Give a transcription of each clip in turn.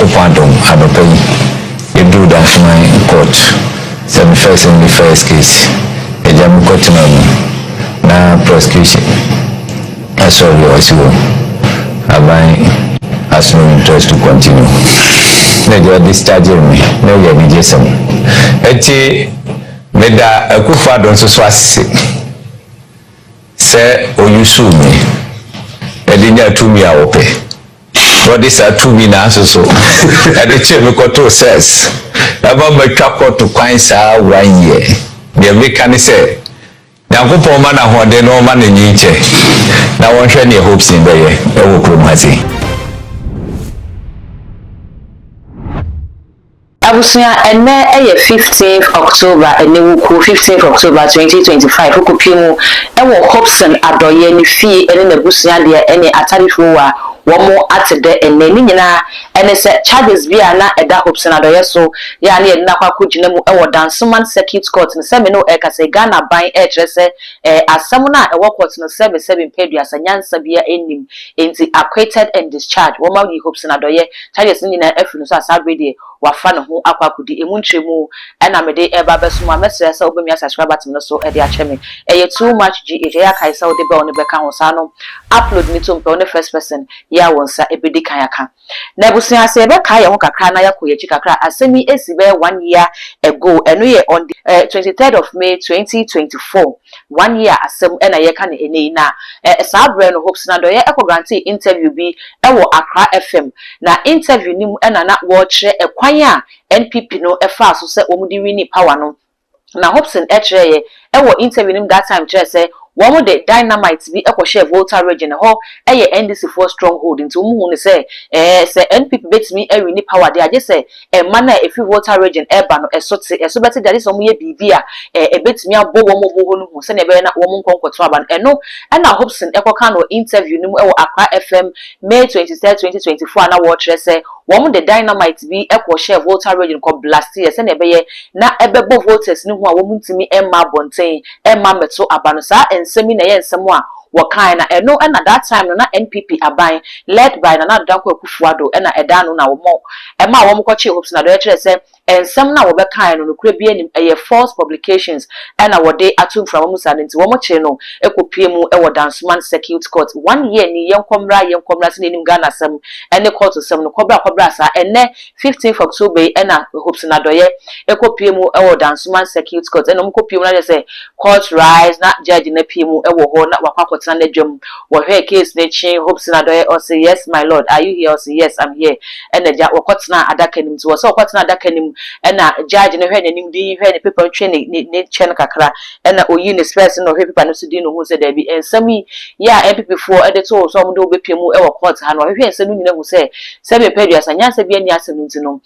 Yankopandum Adorye you do Dansoman court 71st in the first case a jam court na prosecution as all yours has no interest to continue. Never discharge me, no you just Meda a good father so swasi say or you sue me a dinner to me I pay. What is a 2 minutes or so? And the chair says about my couple to find 1 year. The American say now go for man and one day no man in nature. Now one share your hopes in the year. Abusuya ene 15th October ene wuku 15th October 2025 hukupimu ewo Hopeson Adorye ni fie ene na busuya de ene atarifu wa womo atede ene ni nyina ene se charges bia na eda Hopeson Adorye so ya ne na kwa kugina mu ewo Dansoman circuit court ne se me no kase Ghana ban trese asem na ewo court no 77 pedua sanyansa bia enim enti acquitted and discharged womo yi Hopeson Adorye charges ni nyina afunu so asabrede wafa ne ho akwakudi emuntremu ena mede eba besuma mesre se obemi subscribe button no so e de acheme eye too much gh ya kai se ode be on be kan ho no upload ni to mpe on first person ya wonsa ebedi kan aka na ebusia se be kai ho kakra na yakoye chi kakra asemi esi be 1 year ago eno ye on the 23rd of May 2024 1 year asem ena ye ka ne eni na sabre no Hopeson Adorye eko grantee interview bi ewo Accra FM na interview ni mu ena na wo kire ya NPP no efa so se omudi wini power no na Hopeson etreye ewo interview nim that time kire se womo de dynamite bi ekwohye Volta region ho eye NDC for stronghold nti omu ne se se NPP betimi ewini power de aje se man na efi Volta region eba no eso beti de so mo ye bibia ebetimi abo womo bo no hu se ne be na womo nkonkoto aba no na Hopeson ekoka no interview nim ewo Accra FM May 23 2024 na wo kire se womo de dynamite bi ekwohye Volta region ko blast ye se ne be ye na ebebo voters ni hu a womo ntimi emma bonten emma meto aba no sa ensemi na ye ensemu a wakai na eno na that time no na NPP aban led by na Danko Akufuado na eda no na womo ema womo kwachi Hopeson Adorye kire se ensem na wobekai no kure bi anim eye false publications na wode atum from womo santi womo kire no ekopie mu e wo Dansoman circuit court 1 year ni yenkomra se nim Ghana sem ene court sem no kobra sa ene 15th October na Hopeson Adorye ekopie mu e wo Dansoman circuit court ene mo kopie mu na se court rise na judge na pie mu e wo ho na wakwa na dwam wo hwe case na chi Hopeson Adorye or say yes my lord are you here or say yes I'm here and the wakotna adaka nim so wakotna adaka nim na judge na hwe nanim di hwe ne paper twe ne chen kakra na oyi ne space no hwe paper no so di no hu se da bi ensami ya MPP for editor so mo do bepiemu e wo court ha no hwe ensanu nyina hu se be pedua sanyansa bi ani asanu ntino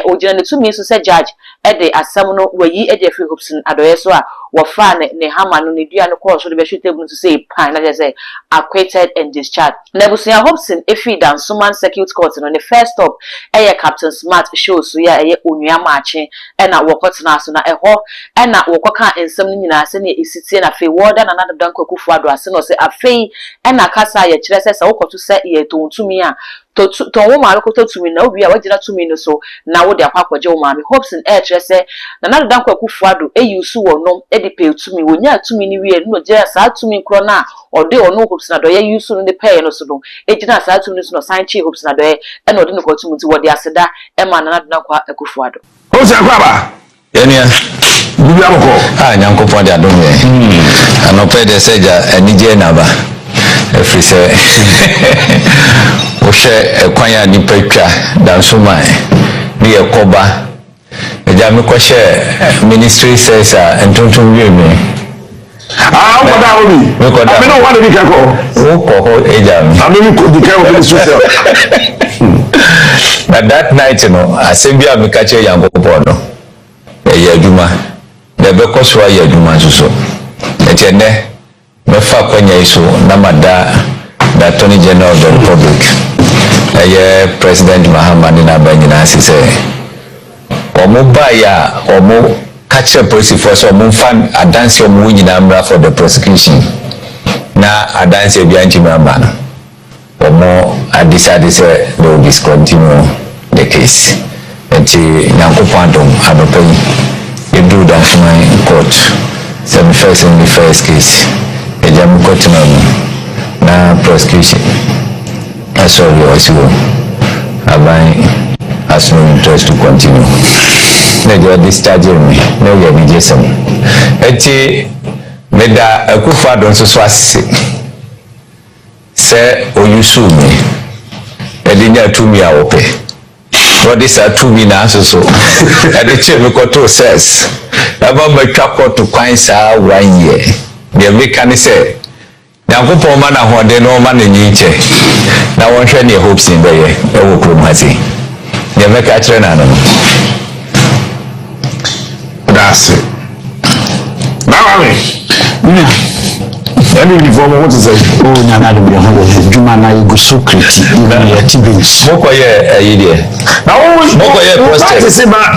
ogina ne tumi so se judge e de asam no wayi e de free Hopeson Adorye so a wafa ne hama no ne dua no course so de be shootebu to say pan na say acquitted and discharged. Nebusuya Hopeson efi Dansoman circuit court no the first stop eye Captain Smart show so ya eye onua maache na wokotena so na eho na wokoka ensem nyina se ne esitie na fe warder na Danko Akufuado ase no se afei na kasa ye kire se wokoto se ye tontumi a to wo ma lokoto tumi na obi a wagina tumi no so na wo de akwaje wo ma me Hopeson kire se na Danko Akufuado eyusu wo no e de pe tumi wonya tumi ni wie no je sa tumi kro na ode ono Hopeson Adorye yusu no de pay no so no ejina sa tumi no sign chi Hopeson Adorye e no de no kwatu muti wo de aseda e ma na Danko Akufuado o se akwaba enia bibi amko nyankopon de adom ye anope de seja enije na ba efri se o she ekwanya ni petwa Dansoman ni ekoba eja me ko she ministry says entonton wie me what that will be? I mean, what did you go? I mean, you can't social. But that night, you know, I said, "Be a mekache yango pono." Yajuma, the because why yajuma so. Etienne, me fa kwenya iso namada the Attorney General of the Republic. President Mahamani na banyina sise. Omo baya omo catch police force or fan a dance your winning for the prosecution. Now a dance a bianchi member or more. I decided to discontinue the case. And Yankopandum, Adorye, you do Dansoman court. 71st in the first case. A jam court na prosecution. That's all you also. Has no interest to continue. They are discharging me. No, you are mediation. Meda akufa don so asese se oyusu mi edinya tumi a wope what is a tumi na so ade che me koto says aba matwa koto kwan saa 1 year de me kan se Yankopon ma na hode no ma na nyinche na wonhwe ne Hopeson be ye e wo kromati de me ka kire na no that's it now any uniform what is it oh na na do be ho juma na you go so criti even your tibins moko ye ayide now moko ye protest say ba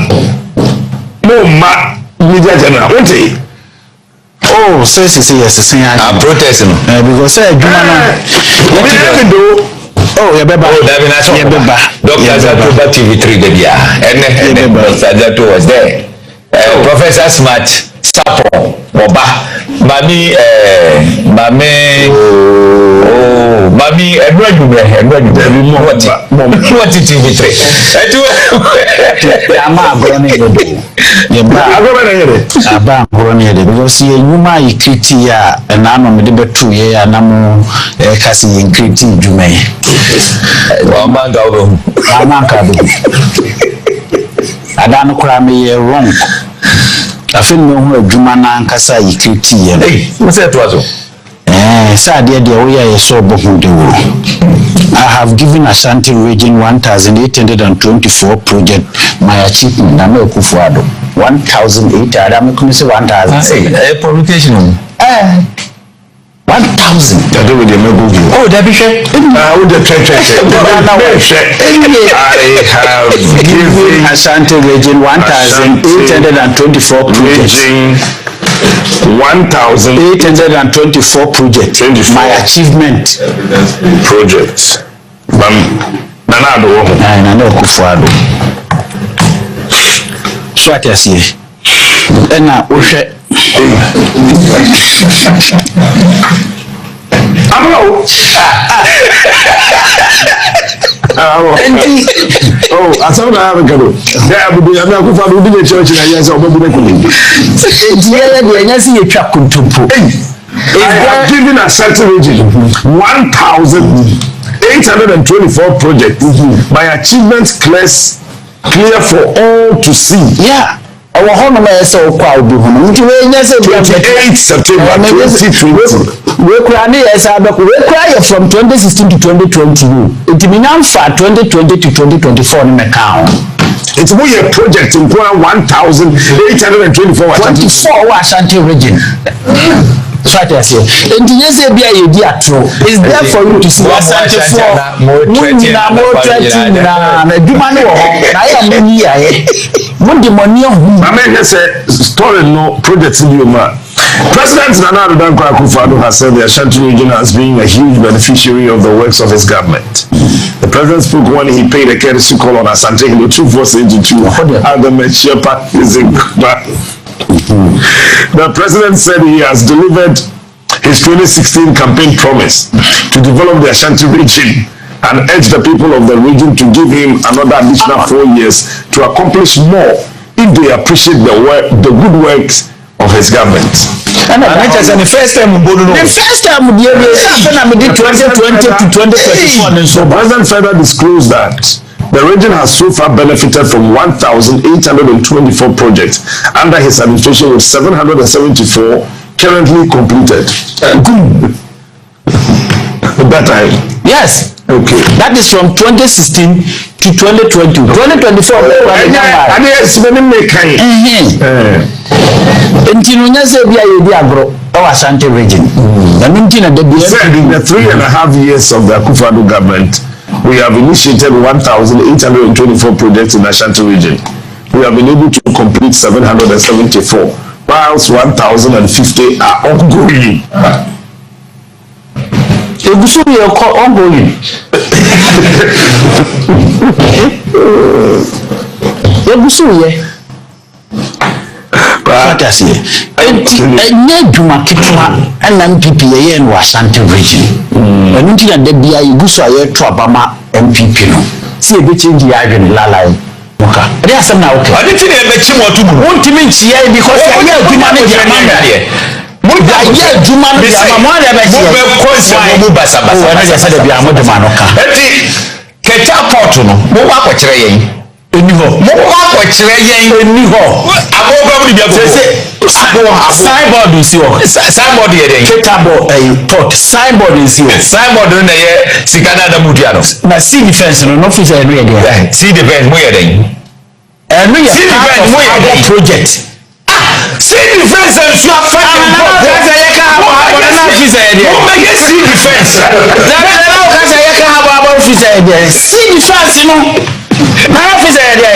mo ma media general what is oh so yes say I protest no because say juma na we do oh ya beba oh that be na so ya beba Dr. Zato TV3 de bia and Dr. Zato was there Professor Smart Sapo Boba Mami Edward what did TV3 ama broni do ye ba broni de because ye nyuma ikriti ya na no me de betu ye ya na mo kasi ye ikriti dwuma ye wa manga obo amaka do adano kura me ye wrong afin no hu adwuma na ankasa ikriti ye what's that was sad de we are so bohu de wo I have given Ashanti region 1824 project my achievement na me kufu ado 1800 am come say 1000 publication 1000 I do with the mego oh that be share with the church I have given Ashanti region 1824 project 1824 project my achievement project nana Addo nana kufu ado so atiasie ena ohwe Hello. Oh, I saw that I go. There will be a medical for the church in a year or maybe. I have given a certain region 1,824 projects. My achievements clear for all to see. Yeah. Our home is so proud of him. 28 September 2020. We cry from 2016 to 2020. It means now for 2020 to 2024 in the count. It's more a project in 1,824 Ashanti region. So I say, and you say be a true. It's there for you to see Ashanti for more 20 na Jumano. I am here. Mundi money on I say story no project in you man. President Nana Addo has said the Ashanti region has been a huge beneficiary of the works of his government. The president spoke when he paid a courtesy call on Asante in the 2482 and the mature practicing. The president said he has delivered his 2016 campaign promise to develop the Ashanti region and urged the people of the region to give him another additional 4 years to accomplish more if they appreciate the good works of his government. And the first time we did 2020 to 2024. The president further disclosed that the region has so far benefited from 1,824 projects under his administration, with 774 currently completed. Good. That time. Yes. Okay. That is from 2016 to 2020. 2024. And yes, when they make Ashanti region. In the 3.5 years of the Akufo-Addo government, we have initiated 1,824 projects in the Ashanti region. We have been able to complete 774, whilst 1,050 are ongoing. Ongoing. ye but I say nye dwuma ketwa na MPP ye no Ashanti region enu ti na da bia iguso aye to abama MPP no si e be change ya adwene lalai muka ade asem na okay ade ti na e be chi motu mu won ti me nchia because ya dwuma no dia man mo da ya dwuma no dia man mo da be chi mo be konse mo basa na ya sa da bia mo de man no ka eti keta port no mo wa ko kire yen eni ho mo wa ko kire yen eni ho abo ba mu bia ko signboard is here signboard here den ketabo port signboard is here signboard na ye sikana da mudia no na see defense no fit say no ye there see defense mo ye den no ye see defense mo ye den project see defense and you are fighting for that ye ka na fit say there mo make see defense that na ka say ye ka ha fit say there see defense no na fit say there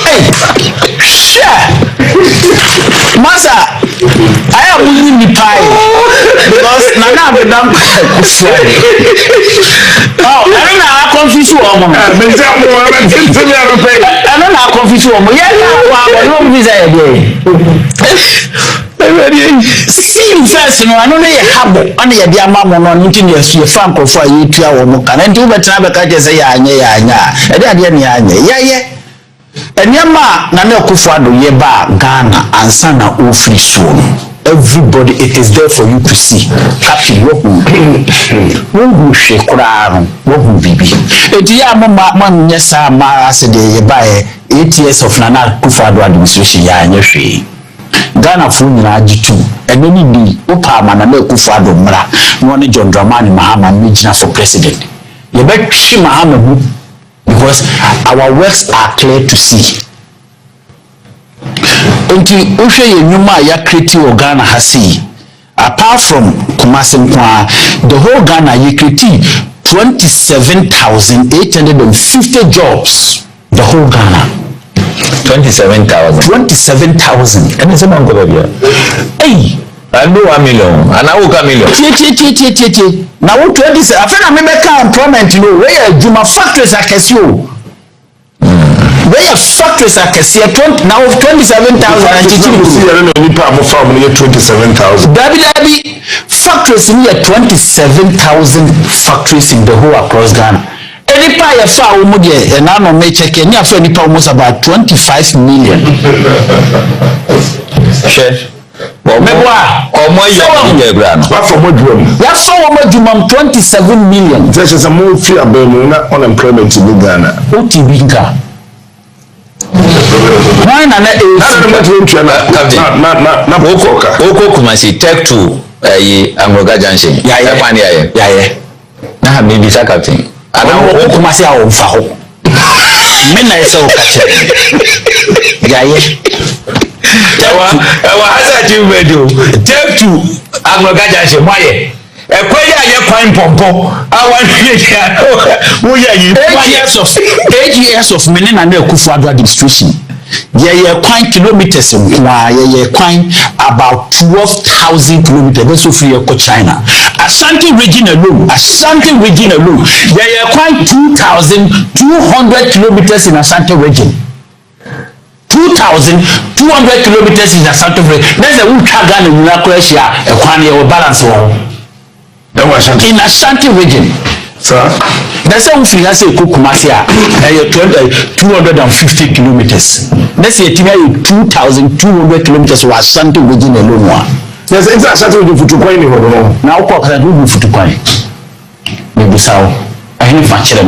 hey sure Masa, I am winning the pie because Nana have done Friday. Oh, I don't know how confused you are. I don't know how confused you are. Yeah, no visa see first, no, I don't know a habit. Only a dear mamma on engineers, your farm for you to our Mokan and do better because say, yeah. Enyama na na Akufo-Addo ye ba Ghana ansa na ofri so everybody it is there for you to see happy wo hwe kura wo bibi enti ya mama nyesa ma ase de ye ba 8 years of Nana Akufo-Addo administration ya anya hwe Ghana fo nyina agitu eno ni bi opa ma na Akufo-Addo mra no ne John Dramani Mahama megina for president ye ba twi Mahama bu because our works are clear to see. Until Osha Yenuma ya create Ghana hasi. Apart from Kumasi Nkwa, the whole Ghana you create 27,850 jobs. The whole Ghana. 27,000. 27,000. And it's a man go here. Hey. I know 1 million. And I will come million. Now what 27? I feel I make employment. You know where Juma factories are casio. Where factories are casio. Now 27,000. And you see, I don't know any part of farm near 27,000. Dabi factories near 27,000 factories in the whole across Ghana. Any part of farm mudie and now may check any of any part almost about 25 million. Sure. Omo ya grano. What for more drum? Ya so omo drum 27 million. This is a more fear burden na unemployment in Ghana. Otibinka. Why na na Oko Kumasi take to Angoga Junction. Ya na ha bibi sa captain. Ana Oko Kumasi a omfa ho. Me na ese o kache. Ya Ewa hasa ti medo take to Angoga Junction moye ekwe ya kwan pompo awan ya wo ya yi 8 years of many na Akufo-Addo administration ye kwan kilometers nkwa ye kwan about 12,000 kilometers that's free to China. Ashanti region alone ye kwan 2,200 kilometers in Ashanti region. 2,200 kilometers in Ashanti region. That's a Ghana in Croatia a kwan ye balance one. In Ashanti region. Sir? That's how we have to Kumasi 250 kilometers. That's a 2,200 kilometers was Ashanti region alone. There's Ashanti region for Tukwani. Now, what can I do for Tukwani? Maybe so. I ain't much of it.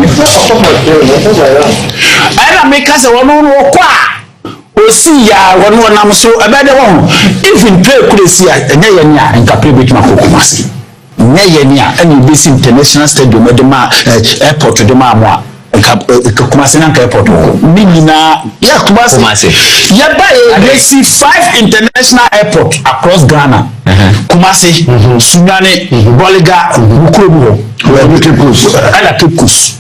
I make us a woman or qua. O see ya one am so a better one. Even pay could see a Naya and Capri Kumasi. Nyanya any base international stadium at the airport to the Mamma Kumasi airport Minina ya Kumasi ya buy 5 international airport across Ghana Kumasi Sunyane Boliga Bukobo ala Kepkus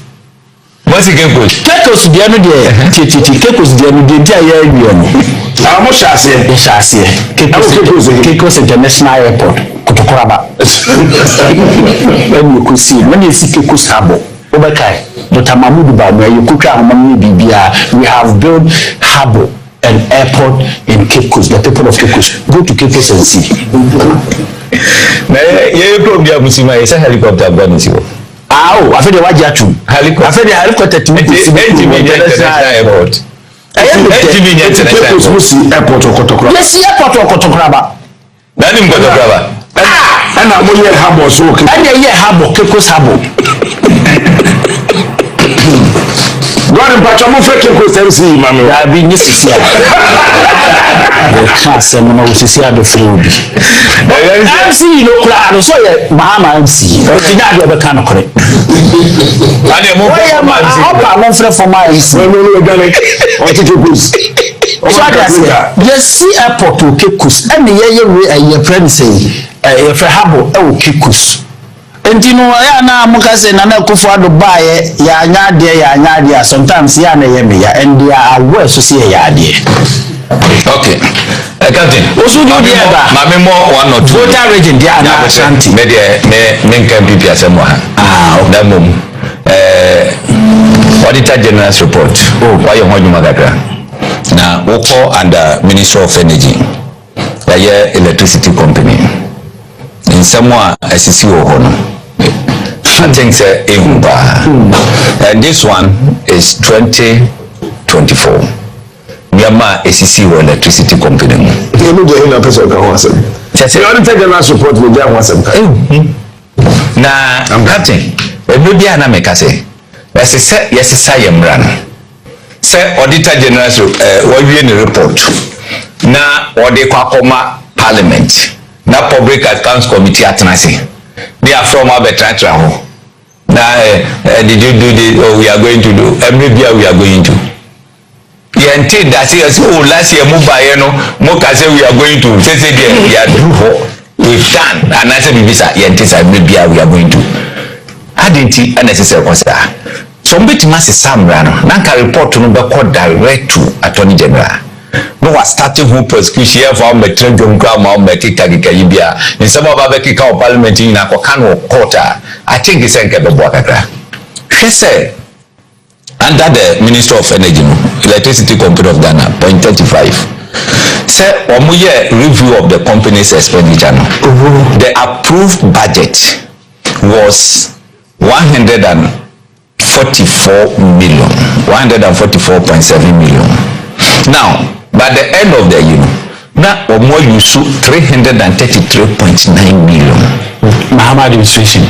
what's the Kepkus Kepkus the other day Kepkus the other day Kepkus international airport Kotokoraba when you could see Kepkus Harbor Obekai, Dr. Mahmoud Baume, you could have we have built harbor and airport in Cape Coast, the people of Cape Coast. Go to Cape Coast and see. You problem Musima is a helicopter bonus. I feel the Wajatu. I feel the helicopter to international airport. Airport or Kotokra. Yes, airport or Kotokraba. Then in Kotokraba. And I'm only a harbor, so okay. And a year harbor, Cape Coast harbor. God and Pachamu Cape Coast MC, Mamma. I've been missing. The class and I was to see the food. MC, no crowd, so Mahama MC. Did not have a kind of correct. I am for my yes, see airport to Cape Coast. And the year friend say, if I have Cape Coast. And you know, I am Mukase and I go for the buy ya nadia sometimes yana yemia and they are aware to see a yadia. Okay. Captain, also do the other. Mammy more one or two region, they are not Santi. Media, men can be Piasamoa. That mum. Auditor General's report. Oh, why you want Magagra? Now, Oko under Minister of Energy, the electricity company. In somewhere, as you see, I think and this one is 2024. Myanmar ACC electricity company. You know the person can answer. You only take the last report with them once. Now, I'm Captain. Maybe I make a say. Yes, I am run. Say Auditor General what we in the report. Now, what they call Parliament. Now, Public Accounts Committee at Nasi. They are from Abetratra. Now, did you do this? Oh, we are going to do. Maybe we are going to. Until that says, oh, last year, Moka say we are going to. Say, we are do. We've done. And I said, maybe we are going to. I didn't see unnecessary consider. Somebody must say some run. Nanka report to number called direct to Attorney General. No was starting who prosecution here for me train John Grandma Mekika Gibia. In some of our Bekika Parliament in Akokano quarter. I think it's a Kebabaka. She said under the Minister of Energy, Electricity Company of Ghana, point 35. Say Omuye review of the company's expenditure. The approved budget was 144.7 million. Now, by the end of the year, now or more you shoot 333.9 million. Mahama administration.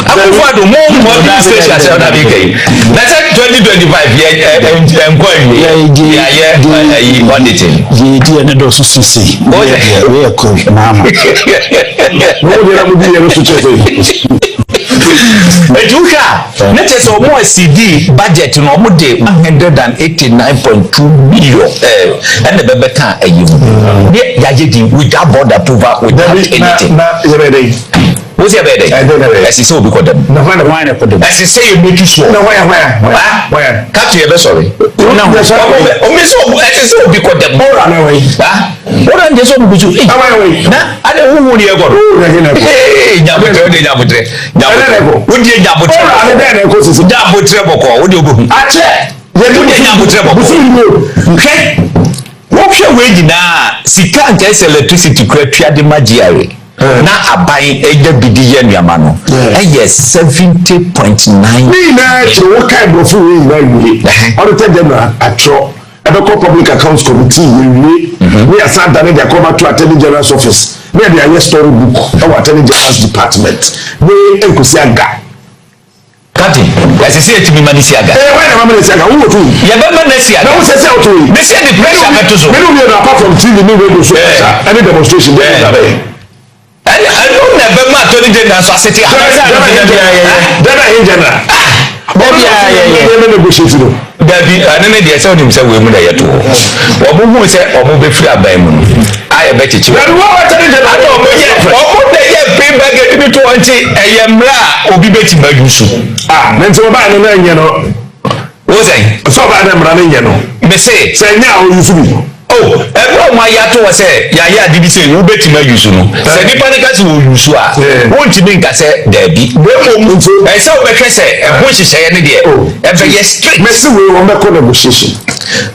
I will find more administration as well. That's 2025 auditing. And also see. Oh, yeah, we are cool, Mama. Let us more CD budget no more day 189.2 million and the Bebeka without board approval without anything. What's your birthday? I don't know. As you saw because them. No, why not put them? As you say, you make it sure. No, where? Catch you, sorry. No, as you saw because them. What are they so good? I don't know who you got. Hey, Jabutre. Would you Jabutre? Would you go? Okay. What shall we do now? Sika gets electricity create the magiari. Na abai eje bidi ye nuama no yes 70.9. Me na what kind of food we auditor general atro Addo Public Accounts Committee we are sat down there come to Attorney General's office we are the story book our Attorney General's department we enkusiaga Kati as you say to me manisiaga why na manisiaga who to ya be manisiaga no say to me say the pressure metuzo me no apart from TV me radio show any demonstration there I don't never matter to the general society. General. Baby, I don't know the sound himself with me yet. Or who say, or move free by moon. I bet you. I don't know. Pay back to 20 a yamla or be betting by you. Then so bad, you know. Was I so bad? I'm running, you know. May say now you see. Oh, o ma ya to say ya ya didi say you betima use no say nipa ne ka say o use a won ti mi nka say da bi we mo e say o be ke say e ho hihye ne de e be yes straight me see we won be ko negotiation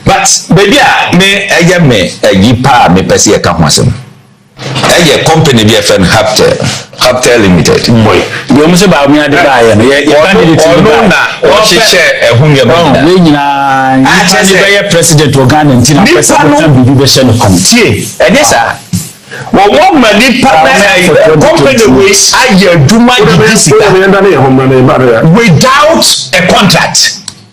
but baby a me eye me ayi pa me pese e ka ho asem eye company bi e fen Hopeson Limited boy yo mo se ba mi ade ba ye no ye candidate no na o hihye ehun ye ba we nyina ni be ye president of Ghana ntina president bi be share no committee e dey sir wọ́n mọ̀ nípa náà company wey ayé adwuma gidi sika without a contract.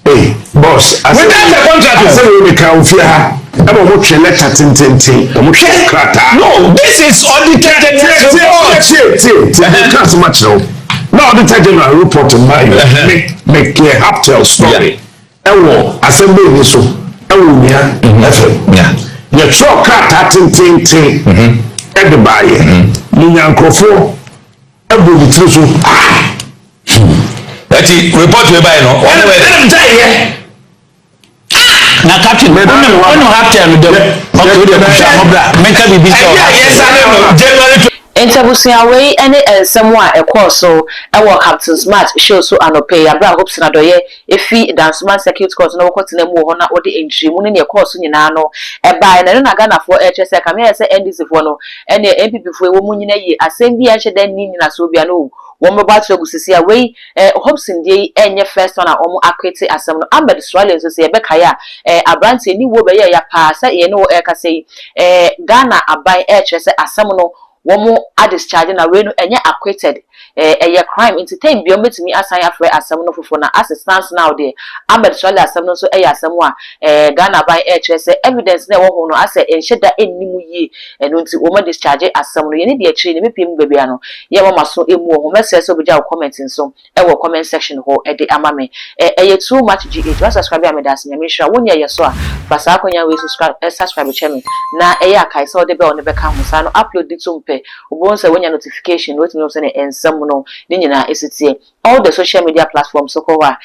Hey, boss, without a contract. I say we can fear her. I'm a much letter tintin. I'm much crata. No, this is audited report. Can't so much now. No, auditor general report in my make a Hopeson story. Ewo assembly ni so. Ewo nia. Yeah. Your truck crata tintin. Everybody. Munyankofo. Ebu bitru so. Ati report we buy no. Na captain me no Hopeson do. Okay, the push mobra. Menka bibi so. Yes, I know. January Interbusia way any someone a course so our captain's match show so anope abra Hopeson Adorye efi Dansoman circuit court na wokotena mu ho na odi entry mu ne course nyina no e bai na na Ghana for HSA kamia se NDC for no ene MPP for wo mu nyina yi asem bi a hyeda ni nyina so bia no wo mo ba to gusisi away Hopeson dey enye first one a omo akwete asem no Ahmed Swale so se e bekaya abrante ni wo be ya pa sa ye no e ka sei Ghana abai HSA asem no womo discharge na we no enye acquitted crime into time bi ometimi asan afre asem no fofo na assistance now there Ahmed Swale asem no so asem a Ghana by HSA evidence na wo ho no ase enhyeda ennimu yi eno nti womo discharge asem no ye ne de akiri ne mepiem bebia no ye mama so emu ho message so beja comment nso wo comment section ho de amame too much GH wa subscribe am das nyame hwa wonya ye so a basa akonya we subscribe channel na akai so de be on be ka ho sa no upload it to ubonse when your notification what you say ensam no ni nyina esitie all the social media platforms so ko wa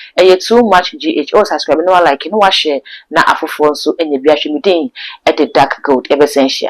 too much GH or subscribe no like no wa share na afofo nso enye bia hwemidin at the dark gold essential.